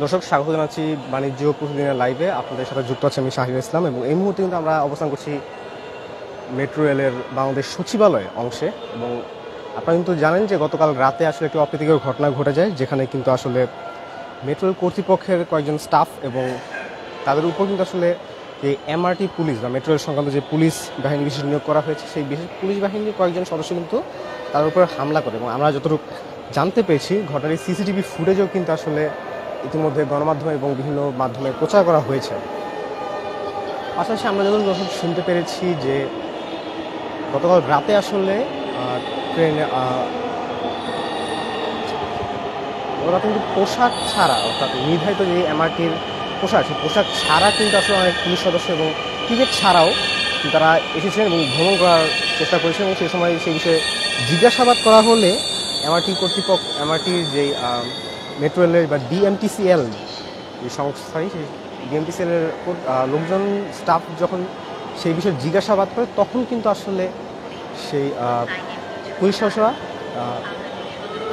দর্শক, স্বাগত জানাচ্ছি বাণিজ্য প্রতিদিনের লাইভে। আপনাদের সাথে যুক্ত আছে আমি শাহিনুল ইসলাম এবং এই মুহূর্তে কিন্তু আমরা অবস্থান করছি মেট্রো রেলের বাংলাদেশ সচিবালয় অংশে। এবং আপনারা কিন্তু জানেন যে গতকাল রাতে আসলে একটি অপ্রীতিকর ঘটনা ঘটে যায়, যেখানে কিন্তু আসলে মেট্রো রেল কর্তৃপক্ষের কয়েকজন স্টাফ এবং তাদের উপর কিন্তু আসলে যে এমআরটি পুলিশ বা মেট্রো রেল সংক্রান্ত যে পুলিশ বাহিনী বিশেষ নিয়োগ করা হয়েছে, সেই বিশেষ পুলিশ বাহিনীর কয়েকজন সদস্য কিন্তু তার উপর হামলা করে। এবং আমরা যতটুকু জানতে পেরেছি, ঘটনার সিসিটিভি ফুটেজও কিন্তু আসলে ইতিমধ্যে গণমাধ্যমে এবং বিভিন্ন মাধ্যমে প্রচার করা হয়েছে। পাশাপাশি আমরা যতটুকু শুনতে পেরেছি যে গতকাল রাতে আসলে ট্রেনে ওরা কিন্তু পোশাক ছাড়া, অর্থাৎ নির্ধারিত যে এমআরটির পোশাক, সেই পোশাক ছাড়া কিন্তু আসলে অনেক পুলিশ সদস্য এবং টিকিট ছাড়াও তারা এসেছিলেন এবং ভ্রমণ করার চেষ্টা করেছেন। এবং সেই সময় সেই বিষয়ে জিজ্ঞাসাবাদ করা হলে এমআরটির যে মেট্রো রেলের বা ডিএমটিসিএল যে সংস্থায়, সেই ডিএমটিসিএলের লোকজন স্টাফ যখন সেই বিষয়ে জিজ্ঞাসাবাদ করে, তখন কিন্তু আসলে সেই পুলিশ সদস্যরা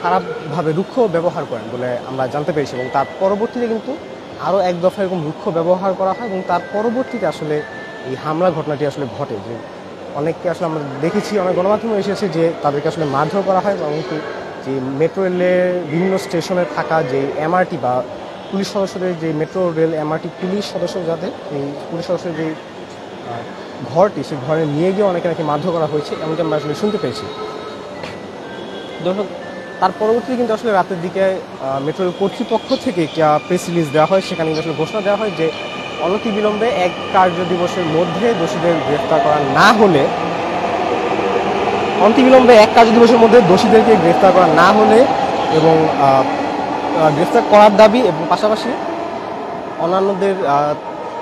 খারাপভাবে রুক্ষ ব্যবহার করেন বলে আমরা জানতে পেরেছি। এবং তার পরবর্তীতে কিন্তু আরও এক দফা এরকম রুক্ষ ব্যবহার করা হয় এবং তার পরবর্তীতে আসলে এই হামলা ঘটনাটি আসলে ঘটে। যে অনেককে আসলে আমরা দেখেছি, অনেক গণমাধ্যমে এসেছে যে তাদেরকে আসলে মারধর করা হয় এবং যে মেট্রো রেলের বিভিন্ন স্টেশনে থাকা যে এমআরটি বা পুলিশ সদস্যদের, যে মেট্রো রেল এমআরটি পুলিশ সদস্য যাদের এই পুলিশ সদস্যের যে ঘরটি, সেই ঘরে নিয়ে গিয়ে অনেকে নাকি মারধর করা হয়েছে, এমনকি আমরা আসলে শুনতে পেয়েছি। দর্শক, তার পরবর্তীতে কিন্তু আসলে রাতের দিকে মেট্রো রেল কর্তৃপক্ষ থেকে একটা প্রেস রিলিজ দেওয়া হয়। সেখানে কিন্তু আসলে ঘোষণা দেওয়া হয় যে অনতিবিলম্বে 1 কার্য দিবসের মধ্যে দোষীদের গ্রেফতার করা না হলে, অনতিবিলম্বে 1 কার্য দিবসের মধ্যে দোষীদেরকে গ্রেফতার করা না হলে এবং গ্রেফতার করার দাবি এবং পাশাপাশি অন্যান্যদের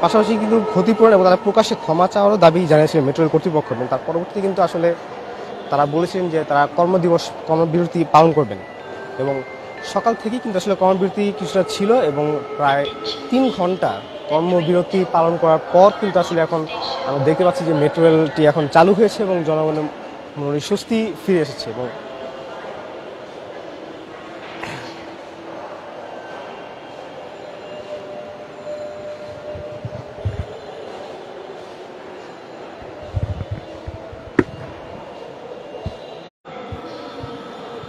পাশাপাশি কিন্তু ক্ষতিপূরণ এবং তারা প্রকাশ্যে ক্ষমা চাওয়ারও দাবি জানিয়েছিলেন মেট্রো রেল কর্তৃপক্ষ। এবং তার পরবর্তীতে কিন্তু আসলে তারা বলেছিলেন যে তারা কর্মবিরতি পালন করবেন। এবং সকাল থেকেই কিন্তু আসলে কর্মবিরতি কিছুটা ছিল এবং প্রায় 3 ঘন্টা কর্মবিরতি পালন করার পর কিন্তু আসলে এখন আমরা দেখতে পাচ্ছি যে মেট্রো রেলটি এখন চালু হয়েছে এবং জনগণের মনে স্বস্তি ফিরে এসেছে। এবং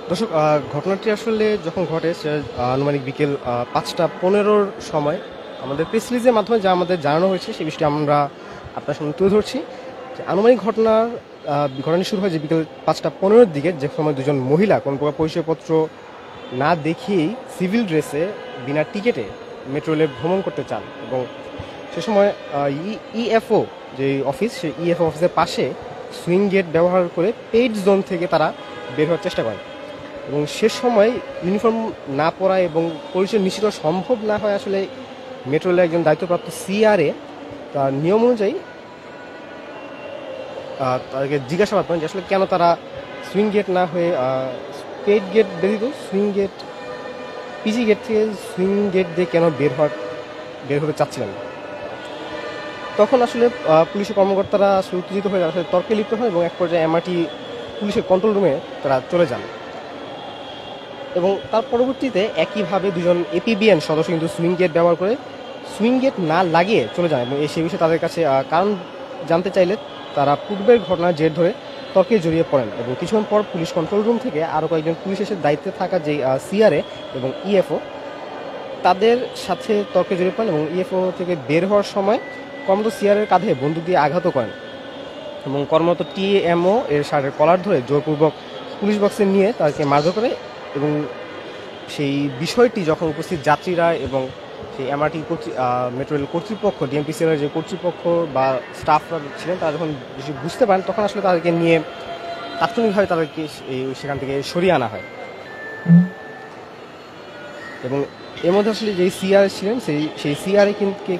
দর্শক, ঘটনাটি আসলে যখন ঘটে আনুমানিক বিকেল 5:15 সময় আমাদের প্রেস রিলিজের মাধ্যমে যা আমাদের জানানো হয়েছে, সেই বিষয়টি আমরা আপনার সামনে তুলে ধরছি। যে আনুমানিক ঘটনাটি শুরু হয় যে বিকেল 5:15 দিকে, যে সময় দুজন মহিলা কোনো প্রকার পরিচয়পত্র না দেখিয়েই সিভিল ড্রেসে বিনা টিকিটে মেট্রো রেলে ভ্রমণ করতে চান। এবং সে সময় ইএফও যে অফিস, সেই ইএফও অফিসের পাশে সুইং গেট ব্যবহার করে পেইড জোন থেকে তারা বের হওয়ার চেষ্টা করেন। এবং সে সময় ইউনিফর্ম না পরা এবং পরিচয় নিশ্চিত সম্ভব না হয় আসলে মেট্রো রেলের একজন দায়িত্বপ্রাপ্ত সিআরএ তার নিয়ম অনুযায়ী তাদেরকে জিজ্ঞাসাবাদ করেন যে আসলে কেন তারা সুইং গেট না হয়ে পেইড গেট ব্যতীত পিজি গেট থেকে সুইং গেট দিয়ে কেন বের হতে চাচ্ছিলেন। তখন আসলে পুলিশের কর্মকর্তারা আসলে উত্তেজিত হয়ে আসলে তর্কে লিপ্ত হয় এবং এক পর্যায়ে এমআরটি পুলিশের কন্ট্রোল রুমে তারা চলে যান। এবং তার পরবর্তীতে একইভাবে দুজন এপিবিএন সদস্য কিন্তু সুইং গেট ব্যবহার করে সুইং গেট না লাগিয়ে চলে যান। এবং সেই বিষয়ে তাদের কাছে কারণ জানতে চাইলে তারা পূর্বের ঘটনার জের ধরে তর্কে জড়িয়ে পড়েন। এবং কিছুক্ষণ পর পুলিশ কন্ট্রোল রুম থেকে আরও কয়েকজন পুলিশ এসে দায়িত্বে থাকা যে সিআরএ এবং ইএফও, তাদের সাথে তর্কে জড়িয়ে পড়েন। এবং ইএফও থেকে বের হওয়ার সময় কর্মরত সিআরএর কাঁধে বন্দুক দিয়ে আঘাতও করেন। এবং কর্মরত টিএমও এর শার্টের কলার ধরে জোরপূর্বক পুলিশ বক্সে নিয়ে তাদেরকে মারধর করে। এবং সেই বিষয়টি যখন উপস্থিত যাত্রীরা এবং সেই এমআরটি মেট্রো রেল কর্তৃপক্ষ, ডিএমটিসিএলের যে কর্তৃপক্ষ বা স্টাফরা ছিলেন, তারা যখন বুঝতে পারেন, তখন আসলে তাদেরকে নিয়ে তাৎক্ষণিকভাবে তাদেরকে সেখান থেকে সরিয়ে আনা হয়। এবং এর মধ্যে আসলে যেই সিআরএ ছিলেন, সেই সিআরএ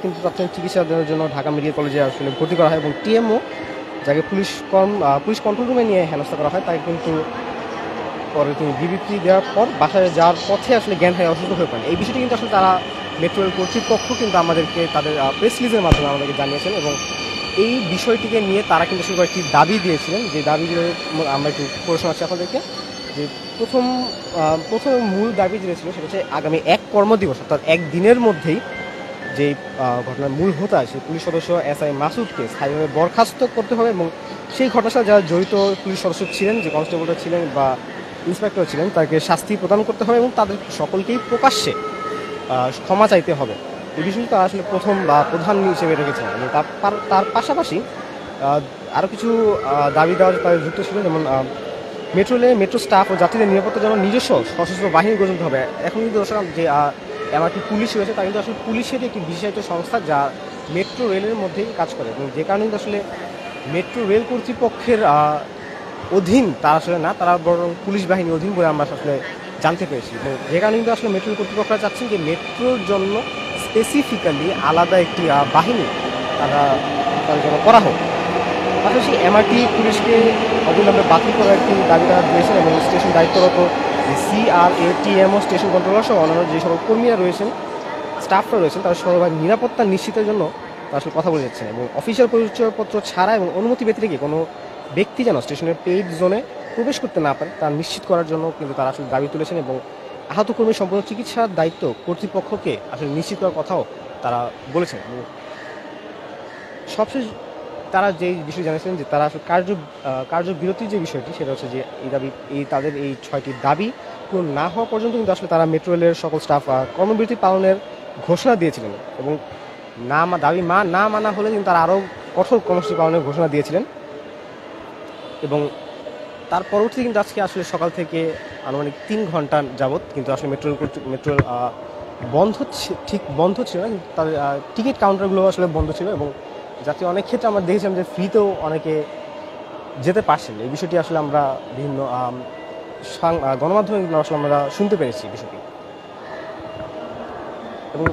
কিন্তু তাৎক্ষণিক চিকিৎসা দেওয়ার জন্য ঢাকা মেডিকেল কলেজে আসলে ভর্তি করা হয়। এবং টিএমও, যাকে পুলিশ কন্ট্রোল রুমে নিয়ে হেনস্থা করা হয়, তাকে কিন্তু পরে তিনি বিবৃতি দেওয়ার পর বাসায় যাওয়ার পথে আসলে জ্ঞান হারিয়ে অসুস্থ হয়ে পড়েন। এই বিষয়টি কিন্তু আসলে তারা মেট্রো রেল কর্তৃপক্ষ কিন্তু আমাদেরকে তাদের প্রেস রিলিজের মাধ্যমে আমাদেরকে জানিয়েছেন। এবং এই বিষয়টিকে নিয়ে তারা কিন্তু আসলে কয়েকটি দাবি দিয়েছিলেন, যে দাবিগুলো আমরা একটু পড়ে শোনাচ্ছি আপনাদেরকে। যে প্রথম প্রথম মূল দাবি যেটা ছিল সেটা হচ্ছে আগামী ১ কর্মদিবস অর্থাৎ ১ দিনের মধ্যেই যেই ঘটনার মূল হোতা সেই পুলিশ সদস্য এসআই মাসুদকে স্থায়ীভাবে বরখাস্ত করতে হবে এবং সেই ঘটনার সাথে যারা জড়িত পুলিশ সদস্য ছিলেন, যে কনস্টেবলরা ছিলেন বা ইন্সপেক্টর ছিলেন, তাকে শাস্তি প্রদান করতে হবে এবং তাদের সকলকেই প্রকাশ্যে ক্ষমা চাইতে হবে। এই বিষয়টি তারা আসলে প্রথম বা প্রধান হিসেবে রেখেছেন এবং তার পাশাপাশি আরও কিছু দাবি দেওয়া তাদের যুক্ত ছিল, যেমন মেট্রো রেলে মেট্রো স্টাফ ও যাত্রীদের নিরাপত্তার জন্য নিজস্ব সশস্ত্র বাহিনী গড়ে তুলতে হবে। এখন কিন্তু যে এমআরটি পুলিশ রয়েছে তা কিন্তু আসলে পুলিশের একটি বিশেষায়িত সংস্থা যা মেট্রো রেলের মধ্যেই কাজ করে এবং যে কারণে কিন্তু আসলে মেট্রো রেল কর্তৃপক্ষের অধীন তারা আসলে না, তারা বরং পুলিশ বাহিনীর অধীন বলে আমরা আসলে জানতে পেরেছি। এবং যে কারণে কিন্তু আসলে মেট্রো কর্তৃপক্ষরা চাচ্ছেন যে মেট্রোর জন্য স্পেসিফিক্যালি আলাদা একটি বাহিনী তাদের জন্য করা হোক। পাশাপাশি এমআরটি পুলিশকে অবিলম্বে বাতিল করার একটি দাবি তারা দিয়েছেন এবং স্টেশন দায়িত্বরত সিআরএটিএমও স্টেশন কন্ট্রোলার সহ অন্যান্য যে সকল কর্মীরা রয়েছেন, স্টাফরা রয়েছেন, তারা সবাই নিরাপত্তা নিশ্চিতের জন্য তারা আসলে কথা বলে যাচ্ছেন এবং অফিসিয়াল পরিচয়পত্র ছাড়া এবং অনুমতি ব্যতিরেকে কোনো ব্যক্তি যেন স্টেশনের পেইড জোনে প্রবেশ করতে না পারে তা নিশ্চিত করার জন্য কিন্তু তারা আসলে দাবি তুলেছেন এবং আহত কর্মীর সম্পূর্ণ চিকিৎসার দায়িত্ব কর্তৃপক্ষকে আসলে নিশ্চিত করার কথাও তারা বলেছেন। সবশেষ তারা যে বিষয় জানিয়েছিলেন যে তারা আসলে কার্যবিরতির যে বিষয়টি সেটা হচ্ছে যে তাদের এই 6টি দাবি পূরণ না হওয়া পর্যন্ত কিন্তু আসলে তারা মেট্রো রেলের সকল স্টাফ কর্মবিরতি পালনের ঘোষণা দিয়েছিলেন এবং দাবি না মানা হলে কিন্তু তারা আরও কঠোর কর্মসূচি পালনের ঘোষণা দিয়েছিলেন। এবং তার পরবর্তী কিন্তু আজকে আসলে সকাল থেকে আনুমানিক 3 ঘন্টা যাবৎ কিন্তু আসলে মেট্রো বন্ধ ছিল না, কিন্তু তাদের টিকিট কাউন্টারগুলো আসলে বন্ধ ছিল এবং যাতে অনেক ক্ষেত্রে আমরা দেখেছিলাম যে ফ্রিতেও অনেকে যেতে পারছেন। এই বিষয়টি আসলে আমরা বিভিন্ন গণমাধ্যমে আসলে আমরা শুনতে পেরেছি বিষয়টি। এবং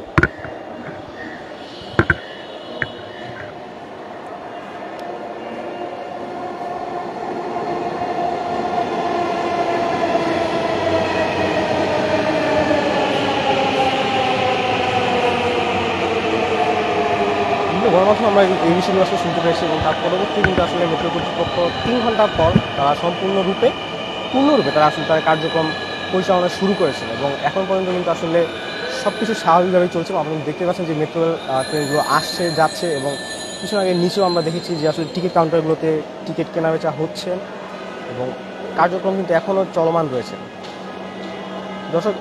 গণমাধ্যমে আমরা এই বিষয়গুলো আসলে শুনতে পেরেছি এবং তার পরবর্তী কিন্তু আসলে মেট্রো কর্তৃপক্ষ 3 ঘন্টা পর তারা পূর্ণরূপে তারা আসলে তার কার্যক্রম পরিচালনা শুরু করেছেন এবং এখন পর্যন্ত কিন্তু আসলে সব কিছু স্বাভাবিকভাবেই চলছে। আপনি দেখতে পাচ্ছেন যে মেট্রো ট্রেনগুলো আসছে যাচ্ছে এবং কিছু আগে নিচেও আমরা দেখেছি যে আসলে টিকিট কাউন্টারগুলোতে টিকিট কেনাবেচা হচ্ছে এবং কার্যক্রম কিন্তু এখনও চলমান রয়েছে। দর্শক,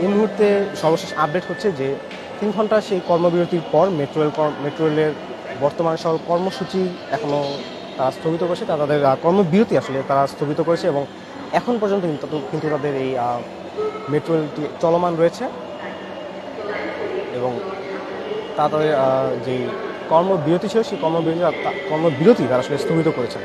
এই মুহূর্তে সর্বশেষ আপডেট হচ্ছে যে 3 ঘন্টা সেই কর্মবিরতির পর মেট্রো রেলের বর্তমান সকল কর্মসূচি এখনও তারা স্থগিত করেছে, তাদের কর্মবিরতি আসলে তারা স্থগিত করেছে এবং এখন পর্যন্ত কিন্তু তাদের এই মেট্রো রেলটি চলমান রয়েছে এবং তাদের যেই কর্মবিরতি ছিল সেই কর্মবিরতি তারা আসলে স্থগিত করেছে।